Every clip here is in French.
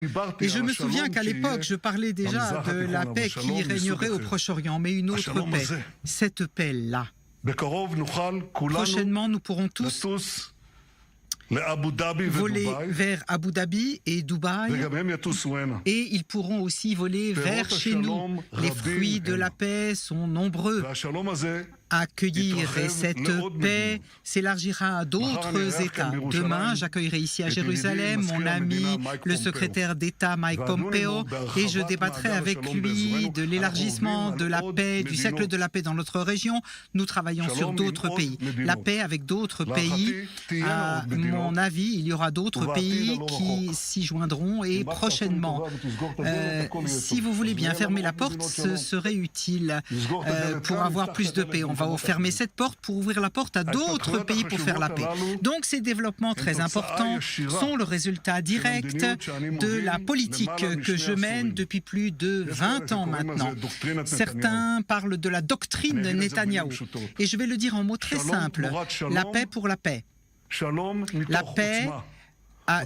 Et je me souviens qu'à l'époque, je parlais déjà de la paix qui régnerait au Proche-Orient, mais une autre paix, cette paix-là. Prochainement, nous pourrons tous voler vers Abu Dhabi et Dubaï, et ils pourront aussi voler vers chez nous. Les fruits de la paix sont nombreux à accueillir, et cette paix s'élargira à d'autres États. Demain, j'accueillerai ici à Jérusalem mon ami, le secrétaire d'État Mike Pompeo, et je débattrai avec lui de l'élargissement de la paix, du cercle de la paix dans notre région. Nous travaillons sur d'autres pays. La paix avec d'autres pays, à mon avis, il y aura d'autres pays qui s'y joindront, et prochainement. Si vous voulez bien fermer la porte, ce serait utile pour avoir plus de paix. On va fermer cette porte pour ouvrir la porte à d'autres pays pour faire la paix. Donc ces développements très importants sont le résultat direct de la politique que je mène depuis plus de 20 ans maintenant. Certains parlent de la doctrine de Netanyahou. Et je vais le dire en mots très simples. La paix pour la paix. La paix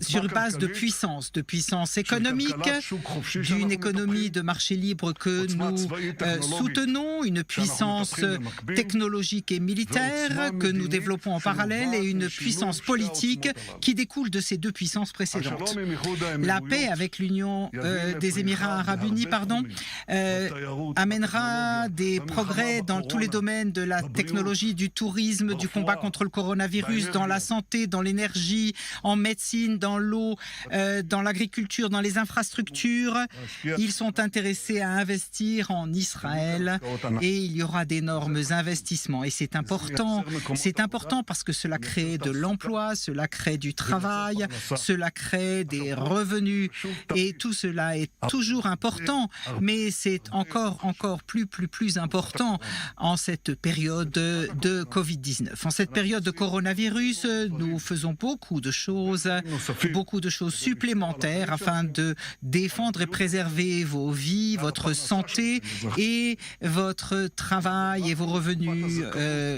sur base de puissance économique, d'une économie de marché libre que nous soutenons, une puissance technologique et militaire que nous développons en parallèle, et une puissance politique qui découle de ces deux puissances précédentes. La paix avec l'Union des Émirats Arabes Unis amènera des progrès dans tous les domaines de la technologie, du tourisme, du combat contre le coronavirus, dans la santé, dans l'énergie, en médecine, dans l'eau, dans l'agriculture, dans les infrastructures. Ils sont intéressés à investir en Israël, et il y aura d'énormes investissements. Et c'est important parce que cela crée de l'emploi, cela crée du travail, cela crée des revenus, et tout cela est toujours important, mais c'est encore plus important en cette période de Covid-19. En cette période de coronavirus, nous faisons beaucoup de choses supplémentaires afin de défendre et préserver vos vies, votre santé et votre travail et vos revenus,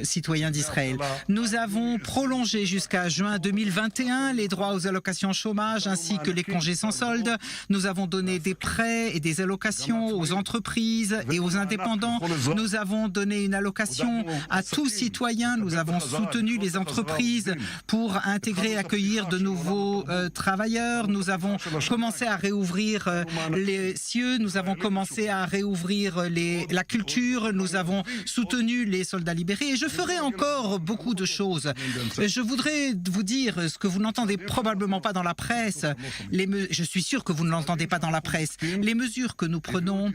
citoyens d'Israël. Nous avons prolongé jusqu'à juin 2021 les droits aux allocations chômage ainsi que les congés sans solde. Nous avons donné des prêts et des allocations aux entreprises et aux indépendants. Nous avons donné une allocation à tout citoyen. Nous avons soutenu les entreprises pour intégrer et accueillir de nouveaux travailleurs. Nous avons commencé à réouvrir les cieux, nous avons commencé à réouvrir la culture, nous avons soutenu les soldats libérés, et je ferai encore beaucoup de choses. Je voudrais vous dire ce que vous n'entendez probablement pas dans la presse. Je suis sûr que vous ne l'entendez pas dans la presse. Les mesures que nous prenons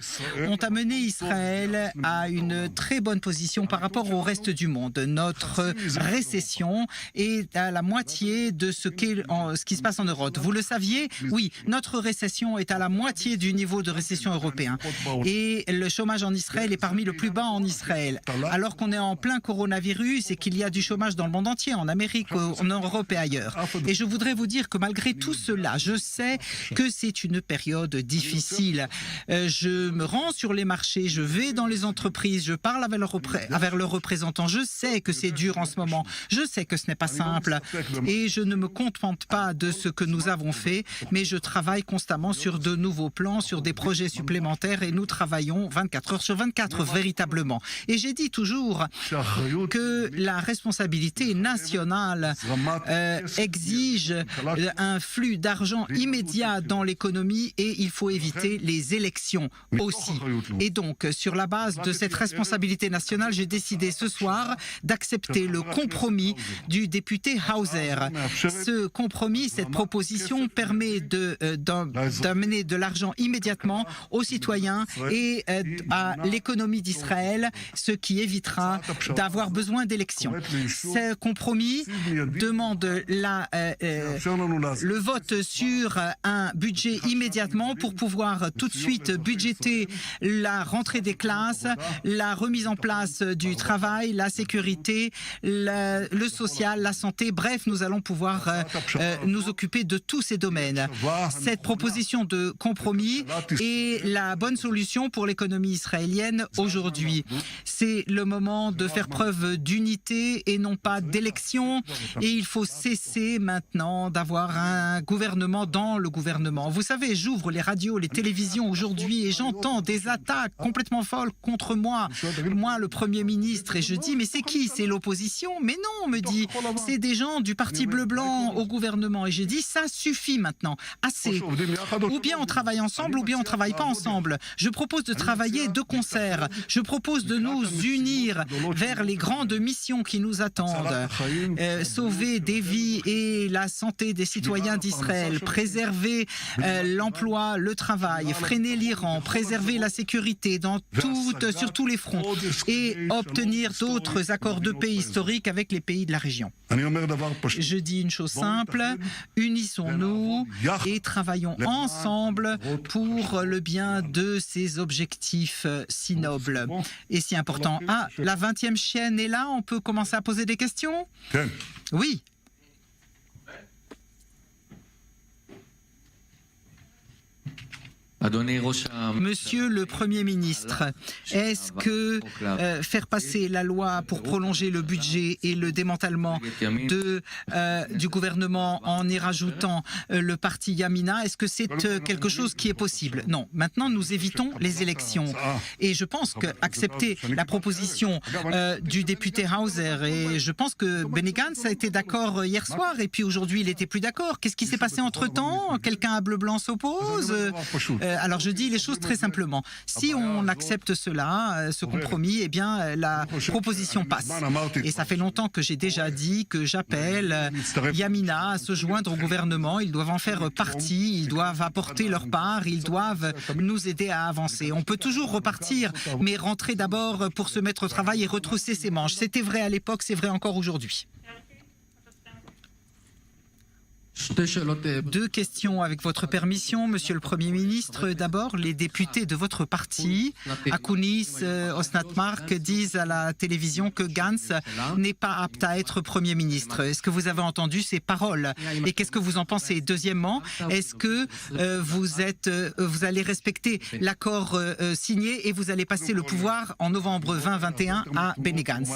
ont amené Israël à une très bonne position par rapport au reste du monde. Notre récession est à la moitié de ce qui se passe en Europe. Vous le saviez? Oui, notre récession est à la moitié du niveau de récession européen. Et le chômage en Israël est parmi le plus bas en Israël. Alors qu'on est en plein coronavirus et qu'il y a du chômage dans le monde entier, en Amérique, en Europe et ailleurs. Et je voudrais vous dire que malgré tout cela, je sais que c'est une période difficile. Je me rends sur les marchés, je vais dans les entreprises, je parle avec leurs représentants. Je sais que c'est dur en ce moment. Je sais que ce n'est pas simple. Et je ne me contente pas de ce que nous avons fait, mais je travaille constamment sur de nouveaux plans, sur des projets supplémentaires, et nous travaillons 24 heures sur 24 véritablement. Et j'ai dit toujours que la responsabilité nationale exige un flux d'argent immédiat dans l'économie, et il faut éviter les élections aussi. Et donc, sur la base de cette responsabilité nationale, j'ai décidé ce soir d'accepter le compromis du député Hauser. Ce compromis, cette proposition permet d'amener de l'argent immédiatement aux citoyens et à l'économie d'Israël, ce qui évitera d'avoir besoin d'élections. Ce compromis demande le vote sur un budget immédiatement pour pouvoir tout de suite budgéter la rentrée des classes, la remise en place du travail, la sécurité, le social, la santé. Bref, nous allons pouvoir nous occuper de tous ces domaines. Cette proposition de compromis est la bonne solution pour l'économie israélienne aujourd'hui. C'est le moment de faire preuve d'unité et non pas d'élection. Et il faut cesser maintenant d'avoir un gouvernement dans le gouvernement. Vous savez, j'ouvre les radios, les télévisions aujourd'hui et j'entends des attaques complètement folles contre moi, le Premier ministre. Et je dis, mais c'est qui? C'est l'opposition? Mais non, on me dit, c'est des gens du Parti bleu-blanc au gouvernement. Et j'ai dit, ça suffit maintenant, assez. Ou bien on travaille ensemble, ou bien on ne travaille pas ensemble. Je propose de travailler de concert. Je propose de nous unir vers les grandes missions qui nous attendent. Sauver des vies et la santé des citoyens d'Israël, préserver l'emploi, le travail, freiner l'Iran, préserver la sécurité sur tous les fronts et obtenir d'autres accords de paix historiques avec les pays de la région. Je dis une chose simple, unissons-nous et travaillons ensemble pour le bien de ces objectifs si nobles et si importants. Ah, la 20e chaîne est là, on peut commencer à poser des questions? Oui. Monsieur le Premier ministre, est-ce que faire passer la loi pour prolonger le budget et le démantèlement du gouvernement en y rajoutant le parti Yamina, est-ce que c'est quelque chose qui est possible? Non. Maintenant, nous évitons les élections. Et je pense qu'accepter la proposition du député Hauser, et je pense que Benny Gantz a été d'accord hier soir, et puis aujourd'hui, il n'était plus d'accord. Qu'est-ce qui s'est passé entre-temps? Quelqu'un à bleu-blanc s'oppose? Alors je dis les choses très simplement. Si on accepte cela, ce compromis, eh bien la proposition passe. Et ça fait longtemps que j'ai déjà dit que j'appelle Yamina à se joindre au gouvernement. Ils doivent en faire partie, ils doivent apporter leur part, ils doivent nous aider à avancer. On peut toujours repartir, mais rentrer d'abord pour se mettre au travail et retrousser ses manches. C'était vrai à l'époque, c'est vrai encore aujourd'hui. Deux questions avec votre permission, Monsieur le Premier ministre. D'abord, les députés de votre parti, Akunis, Osnat-Mark, disent à la télévision que Gantz n'est pas apte à être Premier ministre. Est-ce que vous avez entendu ces paroles? Et qu'est-ce que vous en pensez? Deuxièmement, est-ce que vous allez respecter l'accord signé et vous allez passer le pouvoir en novembre 2021 à Benny Gantz?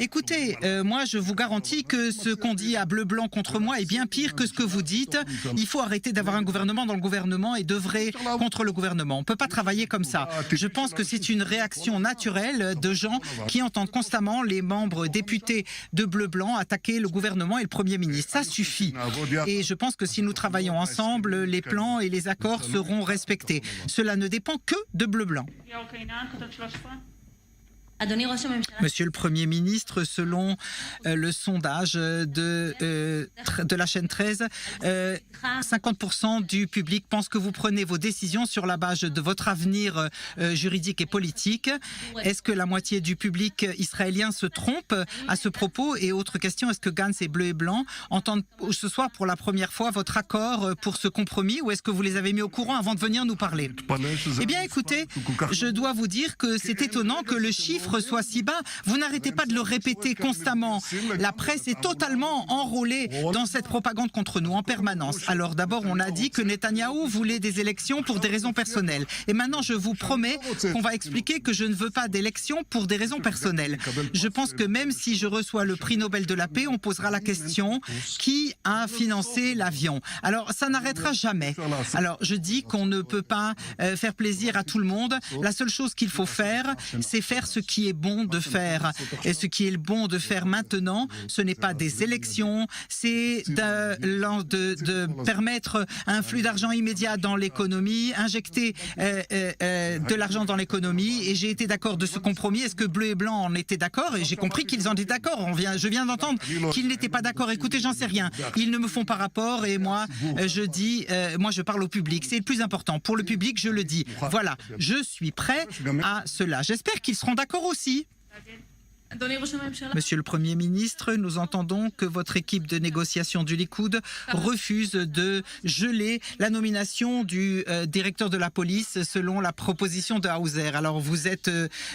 Écoutez, moi je vous garantis que ce qu'on dit à bleu-blanc contre moi est bien pire que ce que vous dites. Il faut arrêter d'avoir un gouvernement dans le gouvernement et d'œuvrer contre le gouvernement. On ne peut pas travailler comme ça. Je pense que c'est une réaction naturelle de gens qui entendent constamment les membres députés de bleu-blanc attaquer le gouvernement et le Premier ministre. Ça suffit. Et je pense que si nous travaillons ensemble, les plans et les accords seront respectés. Cela ne dépend que de bleu-blanc. Monsieur le Premier ministre, selon le sondage de la chaîne 13, 50% du public pense que vous prenez vos décisions sur la base de votre avenir juridique et politique. Est-ce que la moitié du public israélien se trompe à ce propos? Et autre question, est-ce que Gantz et Bleu et Blanc entendent ce soir pour la première fois votre accord pour ce compromis, ou est-ce que vous les avez mis au courant avant de venir nous parler? Eh bien écoutez, je dois vous dire que c'est étonnant que le chiffre soit si bas. Vous n'arrêtez pas de le répéter constamment. La presse est totalement enrôlée dans cette propagande contre nous en permanence. Alors d'abord, on a dit que Netanyahou voulait des élections pour des raisons personnelles. Et maintenant, je vous promets qu'on va expliquer que je ne veux pas d'élections pour des raisons personnelles. Je pense que même si je reçois le prix Nobel de la paix, on posera la question qui a financé l'avion. Alors, ça n'arrêtera jamais. Alors, je dis qu'on ne peut pas faire plaisir à tout le monde. La seule chose qu'il faut faire, c'est faire ce qui est bon de faire. Et ce qui est bon de faire maintenant, ce n'est pas des élections, c'est de permettre un flux d'argent immédiat dans l'économie, injecter de l'argent dans l'économie. Et j'ai été d'accord de ce compromis. Est-ce que Bleu et Blanc en étaient d'accord? Et j'ai compris qu'ils en étaient d'accord. Je viens d'entendre qu'ils n'étaient pas d'accord. Écoutez, j'en sais rien. Ils ne me font pas rapport et moi, je parle au public. C'est le plus important. Pour le public, je le dis. Voilà, je suis prêt à cela. J'espère qu'ils seront d'accord aussi. Monsieur le Premier ministre, nous entendons que votre équipe de négociation du Likoud refuse de geler la nomination du directeur de la police selon la proposition de Hauser. Alors, vous êtes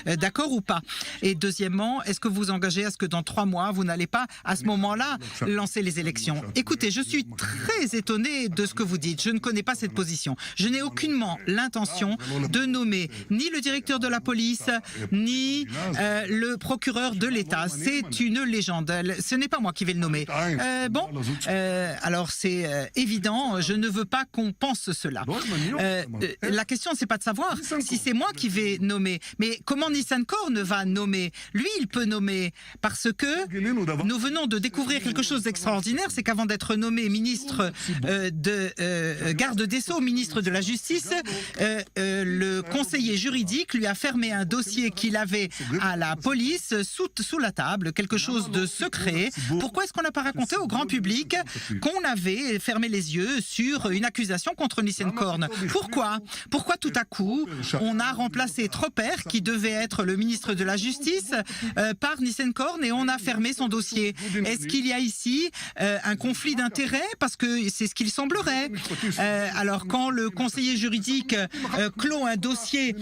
d'accord ou pas? Et deuxièmement, est-ce que vous engagez à ce que dans 3 mois, vous n'allez pas, à ce moment-là, lancer les élections? Écoutez, je suis très étonné de ce que vous dites. Je ne connais pas cette position. Je n'ai aucunement l'intention de nommer ni le directeur de la police, ni le procureur de l'État. C'est une légende. Ce n'est pas moi qui vais le nommer. Alors c'est évident, je ne veux pas qu'on pense cela. La question, c'est pas de savoir si c'est moi qui vais nommer, mais comment Nissan Korn va nommer? Lui, il peut nommer parce que nous venons de découvrir quelque chose d'extraordinaire, c'est qu'avant d'être nommé ministre de garde des Sceaux, ministre de la Justice, le conseiller juridique lui a fermé un dossier qu'il avait à la police sous la table, quelque chose de secret. Pourquoi est-ce qu'on n'a pas raconté au grand public qu'on avait fermé les yeux sur une accusation contre Nissan Korn? Pourquoi tout à coup on a remplacé Tropper, qui devait être le ministre de la Justice, par Nissan Korn, et on a fermé son dossier? Est-ce qu'il y a ici un conflit d'intérêts? Parce que c'est ce qu'il semblerait. Alors quand le conseiller juridique clôt un dossier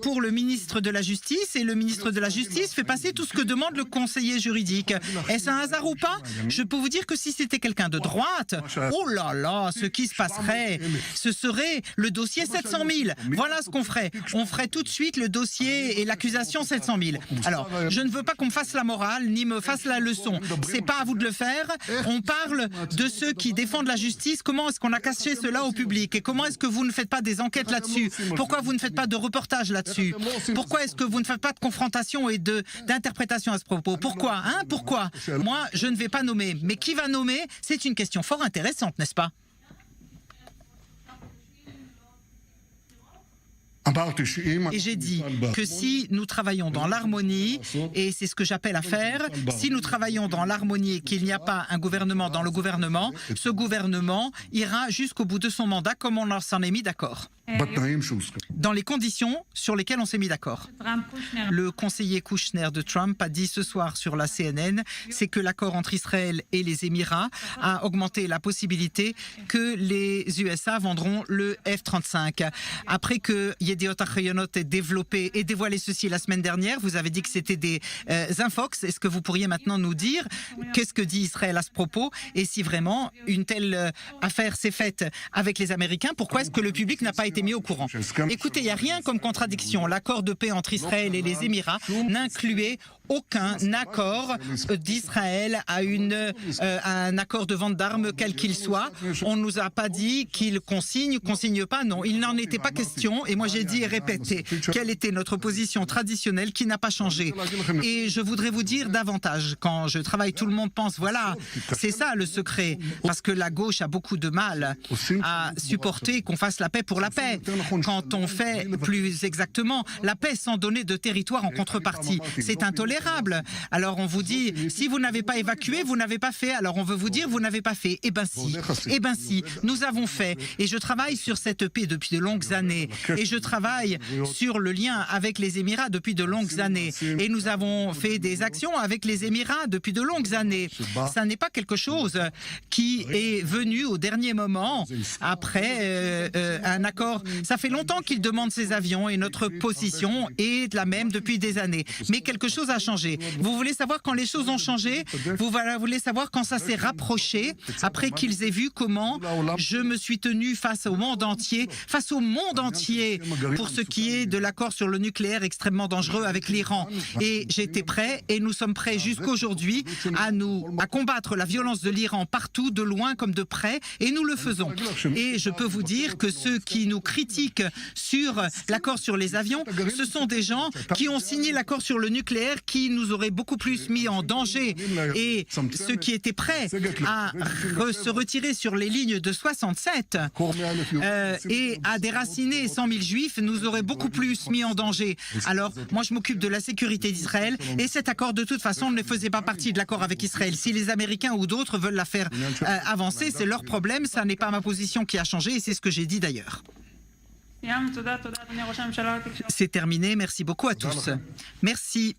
pour le ministre de la Justice, et le ministre de la Justice fait passer tout ce que demande le conseiller juridique. Est-ce un hasard ou pas? Je peux vous dire que si c'était quelqu'un de droite, oh là là, ce qui se passerait, ce serait le dossier 700 000. Voilà ce qu'on ferait. On ferait tout de suite le dossier et l'accusation 700 000. Alors, je ne veux pas qu'on me fasse la morale, ni me fasse la leçon. C'est pas à vous de le faire. On parle de ceux qui défendent la justice. Comment est-ce qu'on a caché cela au public? Et comment est-ce que vous ne faites pas des enquêtes là-dessus? Pourquoi vous ne faites pas de reportage là-dessus? Pourquoi est-ce que vous ne faites pas de confrontation et d'interprétation à ce propos? Pourquoi? Pourquoi? Moi, je ne vais pas nommer. Mais qui va nommer? C'est une question fort intéressante, n'est-ce pas? Et j'ai dit que si nous travaillons dans l'harmonie, et c'est ce que j'appelle à faire, si nous travaillons dans l'harmonie et qu'il n'y a pas un gouvernement dans le gouvernement, ce gouvernement ira jusqu'au bout de son mandat comme on s'en est mis d'accord. Dans les conditions sur lesquelles on s'est mis d'accord. Le conseiller Kushner de Trump a dit ce soir sur la CNN, c'est que l'accord entre Israël et les Émirats a augmenté la possibilité que les USA vendront le F-35. Après que Yediot Ahronoth ait développé et dévoilé ceci la semaine dernière, vous avez dit que c'était des infox. Est-ce que vous pourriez maintenant nous dire qu'est-ce que dit Israël à ce propos? Et si vraiment une telle affaire s'est faite avec les Américains, pourquoi est-ce que le public n'a pas été mis au courant? Écoutez, il n'y a rien comme contradiction. L'accord de paix entre Israël et les Émirats n'incluait aucun accord d'Israël à un accord de vente d'armes, quel qu'il soit. On ne nous a pas dit qu'il consigne pas. Non, il n'en était pas question. Et moi, j'ai dit et répété quelle était notre position traditionnelle qui n'a pas changé. Et je voudrais vous dire davantage. Quand je travaille, tout le monde pense, voilà, c'est ça le secret. Parce que la gauche a beaucoup de mal à supporter qu'on fasse la paix pour la paix. Quand on fait plus exactement la paix sans donner de territoire en contrepartie, c'est intolérable. Alors on vous dit, si vous n'avez pas évacué, vous n'avez pas fait. Alors on veut vous dire, vous n'avez pas fait. Eh ben si, nous avons fait. Et je travaille sur cette paix depuis de longues années. Et je travaille sur le lien avec les Émirats depuis de longues années. Et nous avons fait des actions avec les Émirats depuis de longues années. Ça n'est pas quelque chose qui est venu au dernier moment après un accord. Ça fait longtemps qu'ils demandent ces avions et notre position est la même depuis des années. Mais quelque chose a changé. Vous voulez savoir quand les choses ont changé? Vous voulez savoir quand ça s'est rapproché après qu'ils aient vu comment je me suis tenu face au monde entier pour ce qui est de l'accord sur le nucléaire extrêmement dangereux avec l'Iran. Et j'étais prêt et nous sommes prêts jusqu'aujourd'hui à combattre la violence de l'Iran partout, de loin comme de près, et nous le faisons. Et je peux vous dire que ceux qui nous critiquent sur l'accord sur les avions, ce sont des gens qui ont signé l'accord sur le nucléaire qui nous auraient beaucoup plus mis en danger. Et ceux qui étaient prêts à se retirer sur les lignes de 67 et à déraciner 100 000 juifs nous auraient beaucoup plus mis en danger. Alors, moi je m'occupe de la sécurité d'Israël et cet accord de toute façon ne faisait pas partie de l'accord avec Israël. Si les Américains ou d'autres veulent la faire avancer, c'est leur problème, ça n'est pas ma position qui a changé et c'est ce que j'ai dit d'ailleurs. C'est terminé, merci beaucoup à tous. Merci.